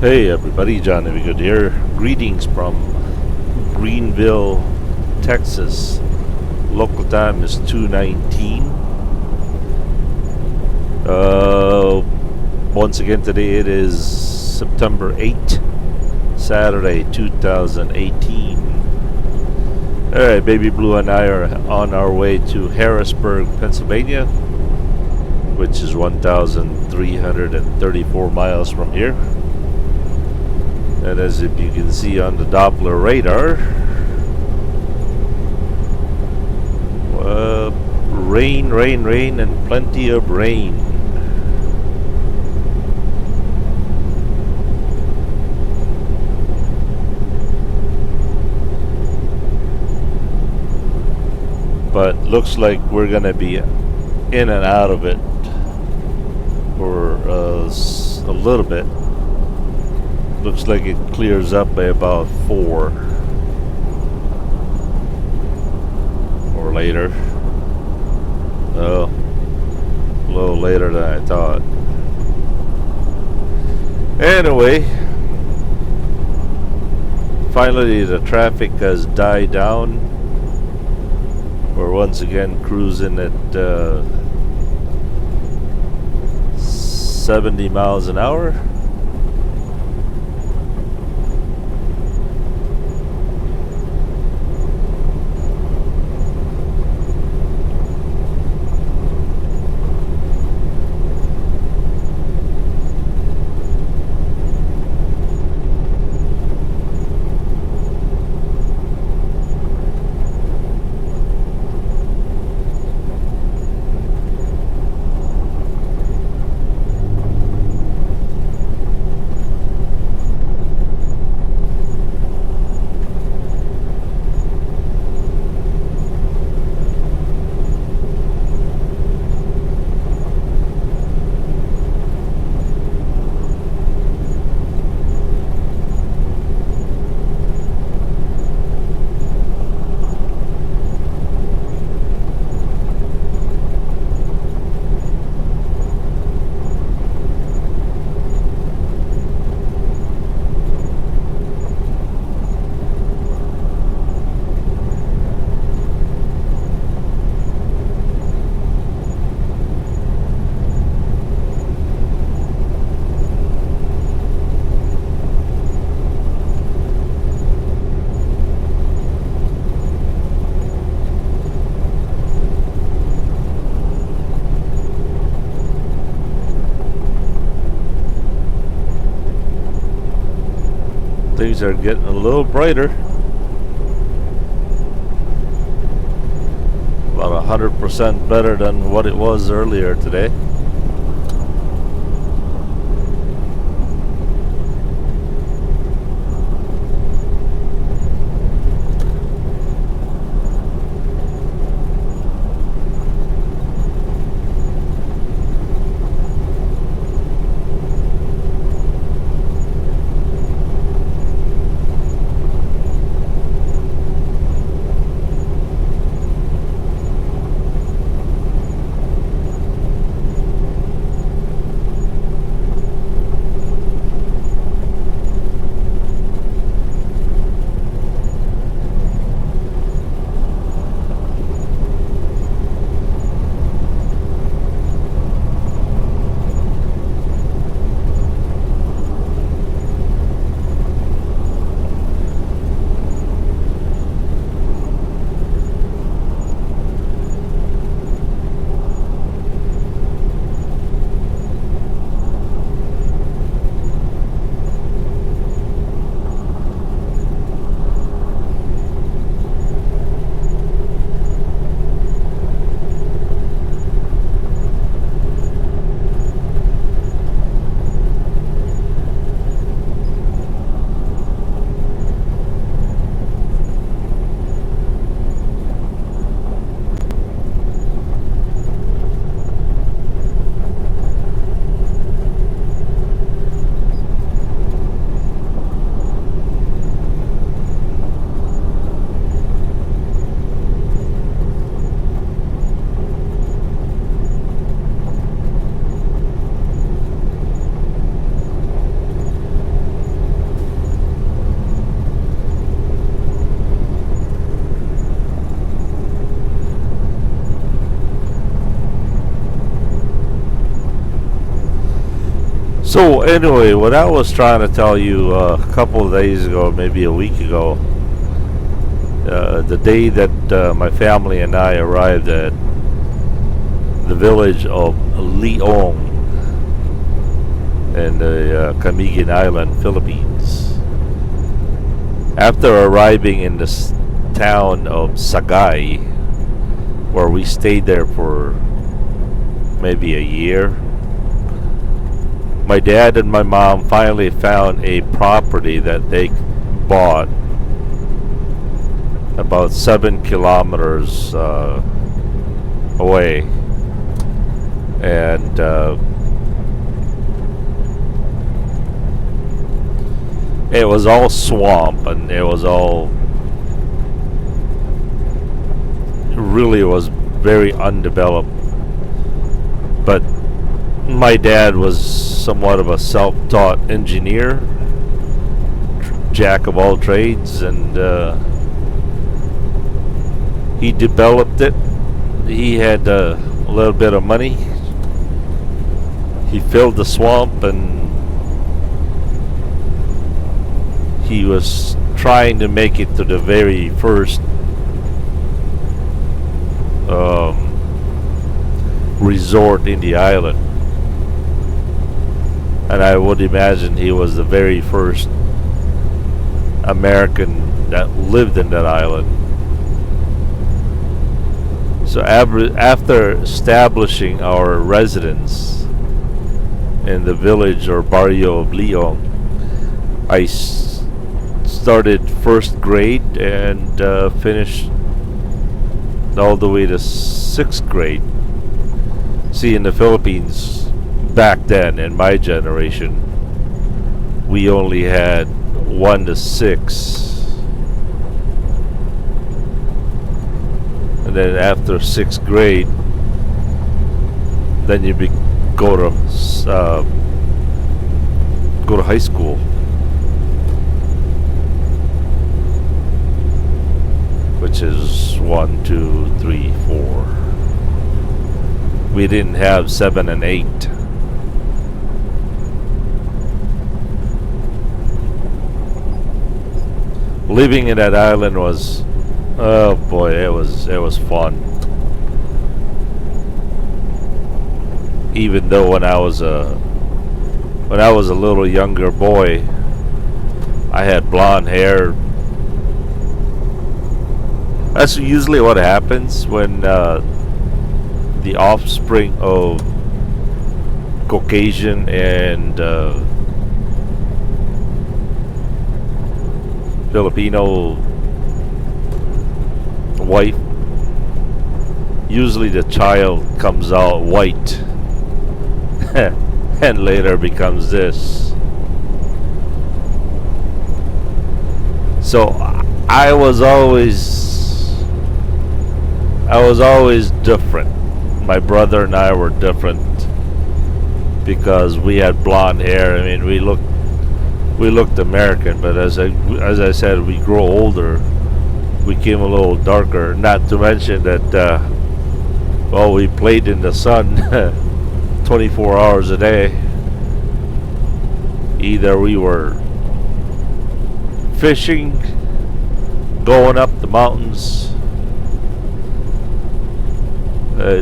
Hey everybody, John Good here. Greetings from Greenville, Texas. Local time is 2:19. Once again today it is September 8th, Saturday 2018. Alright, Baby Blue and I are on our way to Harrisburg, Pennsylvania, which is 1,334 miles from here. And as if you can see on the Doppler radar, rain, and plenty of rain. But looks like we're gonna be in and out of it for a little bit. Looks like it clears up by about 4 or later. Oh, a little later than I thought. Anyway, finally the traffic has died down. We're once again cruising at 70 miles an hour. Things are getting a little brighter. About 100% better than what it was earlier today. So anyway, what I was trying to tell you a couple of days ago, maybe a week ago, the day that my family and I arrived at the village of Leong in the Camiguin Island, Philippines. After arriving in the town of Sagay, where we stayed there for maybe a year, my dad and my mom finally found a property that they bought about 7 kilometers away, and it was all swamp, and it really was very undeveloped. But my dad was somewhat of a self-taught engineer, jack of all trades, and he developed it. He had a little bit of money. He filled the swamp, and he was trying to make it to the very first resort in the island. And I would imagine he was the very first American that lived in that island. So after establishing our residence in the village or barrio of Leong, I started first grade and finished all the way to 6th grade. See, in the Philippines back then, in my generation, we only had 1 to 6, and then after 6th grade, then you go to high school. Which is 1, 2, 3, 4. We didn't have 7 and 8. Living in that island was, oh boy, it was fun. Even though when I was a little younger boy, I had blonde hair. That's usually what happens when the offspring of Caucasian and Filipino wife. Usually the child comes out white and later becomes this. So I was always different. My brother and I were different because we had blonde hair. I mean, we looked American, but as I said, we grow older, we became a little darker. Not to mention that, well, we played in the sun 24 hours a day. Either we were fishing, going up the mountains,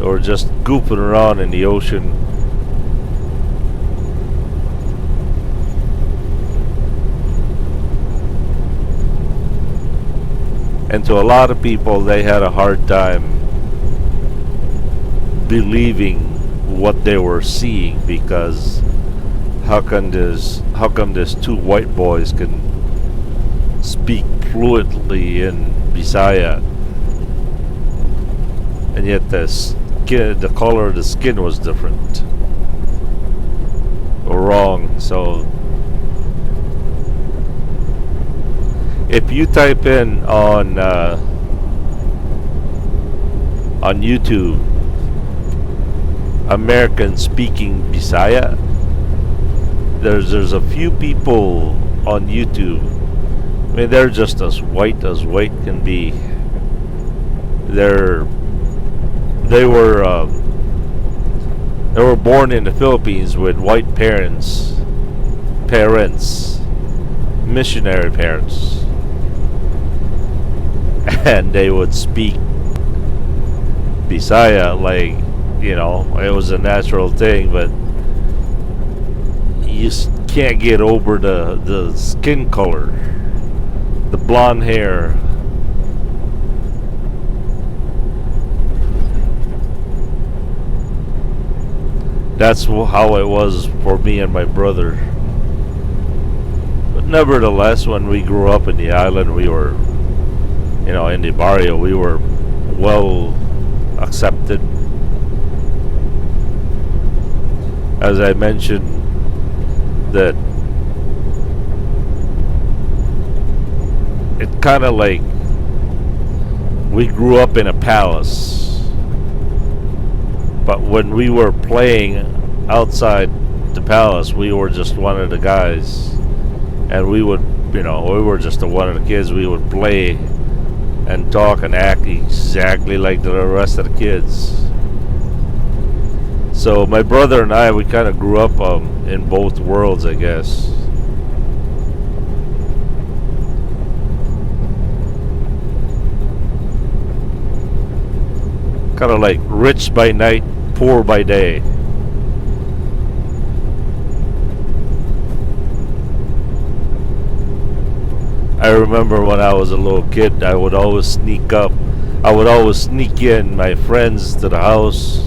or just goofing around in the ocean. And to a lot of people, they had a hard time believing what they were seeing, because how come these two white boys can speak fluently in Bisaya, and yet the color of the skin was different or wrong. So if you type in on YouTube American speaking Bisaya, there's a few people on YouTube. I mean, they're just as white can be. They were born in the Philippines with white parents, parents, missionary parents, and they would speak Bisaya like, it was a natural thing, but you can't get over the skin color, the blonde hair. That's how it was for me and my brother. But nevertheless, when we grew up in the island, we were, in the barrio, we were well accepted. As I mentioned, that it kind of like we grew up in a palace. But when we were playing outside the palace, we were just one of the guys. And we would, we were just one of the kids. We would play and talk and act exactly like the rest of the kids. So my brother and I, we kind of grew up in both worlds, I guess. Kind of like rich by night, poor by day. I remember when I was a little kid, I would always sneak in my friends to the house.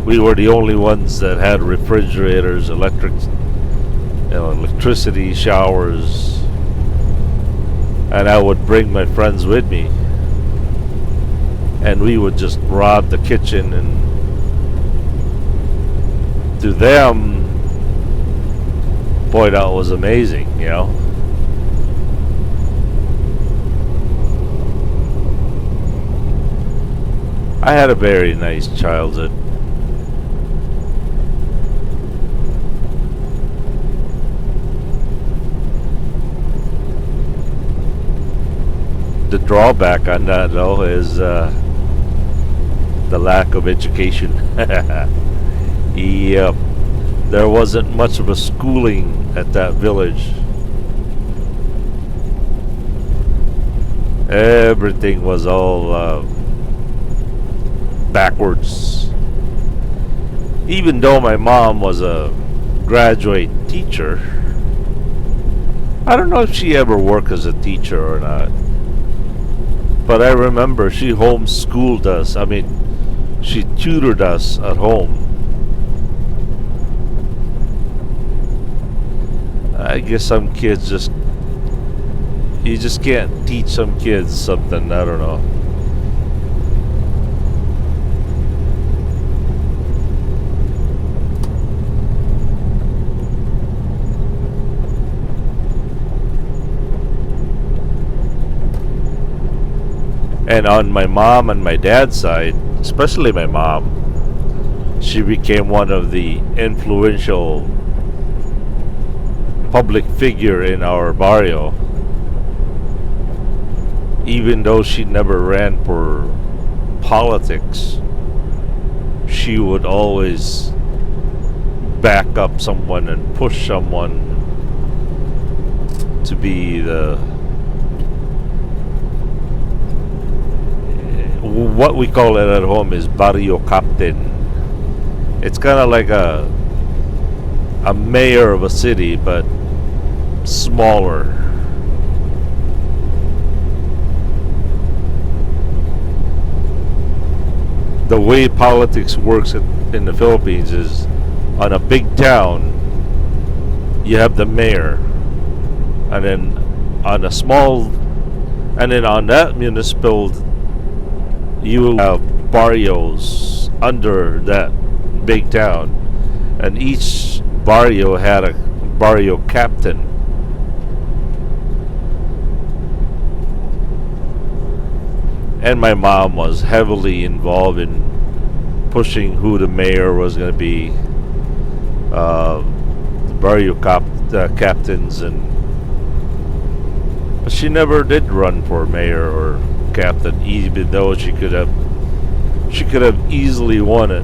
We were the only ones that had refrigerators, electricity, showers, and I would bring my friends with me. And we would just rob the kitchen, and to them, boy, that was amazing, I had a very nice childhood. The drawback on that, though, is the lack of education. Yep. There wasn't much of a schooling at that village. Everything was all backwards. Even though my mom was a graduate teacher, I don't know if she ever worked as a teacher or not. But I remember she homeschooled us. She tutored us at home. I guess some kids you just can't teach some kids something, I don't know. And on my mom and my dad's side, especially my mom, she became one of the influential public figure in our barrio. Even though she never ran for politics, she would always back up someone and push someone to be what we call it at home is barrio captain. It's kind of like a mayor of a city, but smaller. The way politics works in the Philippines is, on a big town, you have the mayor, and then on that municipal, you have barrios under that big town, and each barrio had a barrio captain. And my mom was heavily involved in pushing who the mayor was going to be, the barrio captains, but she never did run for mayor or captain, even though she could have easily won it.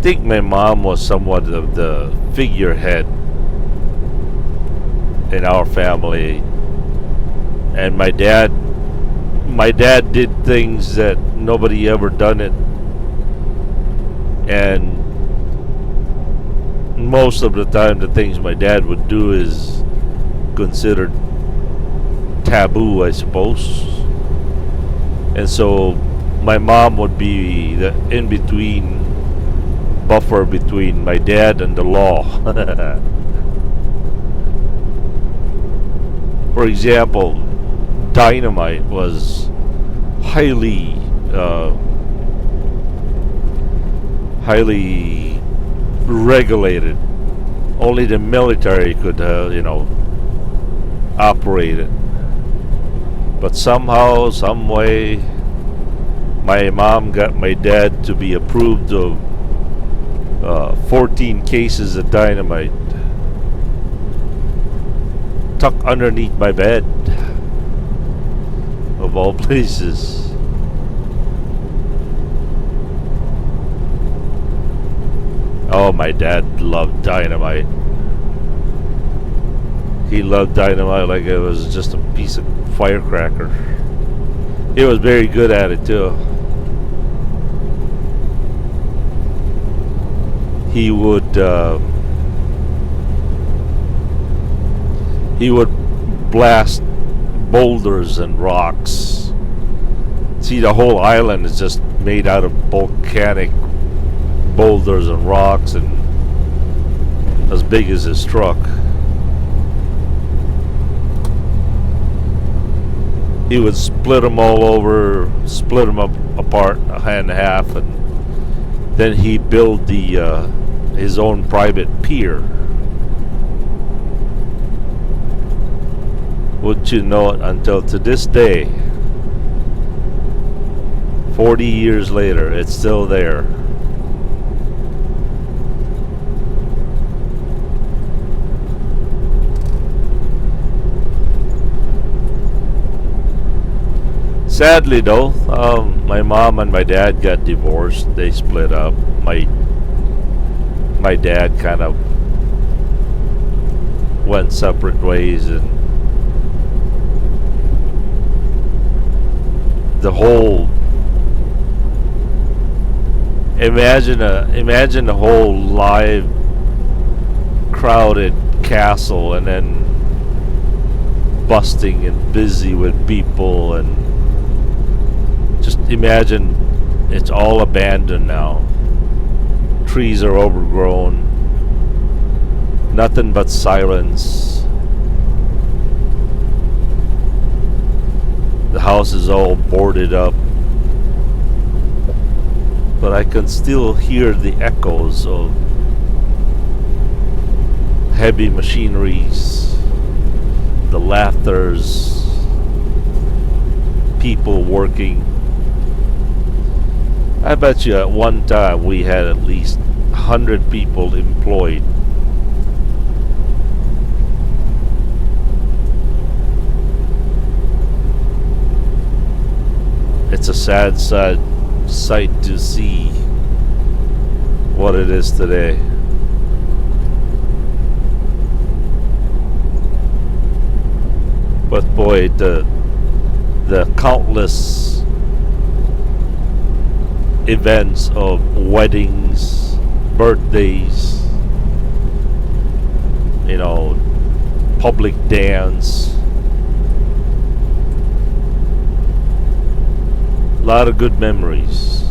think my mom was somewhat of the figurehead in our family, and my dad did things that nobody ever done it, and most of the time the things my dad would do is considered taboo, I suppose. And so my mom would be the in between buffer between my dad and the law. For example, dynamite was highly highly regulated. Only the military could operate it. But somehow, some way, my mom got my dad to be approved of 14 cases of dynamite tucked underneath my bed, of all places. Oh, my dad loved dynamite. He loved dynamite like it was just a piece of firecracker. He was very good at it too. He would blast boulders and rocks. See, the whole island is just made out of volcanic boulders and rocks, and as big as his truck. He would split them all over, split them up apart in half, and then he built his own private pier. Wouldn't you know it, until to this day, 40 years later, it's still there. Sadly though, my mom and my dad got divorced. They split up. My dad kind of went separate ways, and the whole imagine the whole live crowded castle, and then busting and busy with people, and just imagine it's all abandoned now. Trees are overgrown. Nothing but silence. The house is all boarded up. But I can still hear the echoes of heavy machineries, the laughters, people working. I bet you at one time we had at least 100 people employed. It's a sad sight to see what it is today. But boy, the countless events of weddings, birthdays, public dance, a lot of good memories.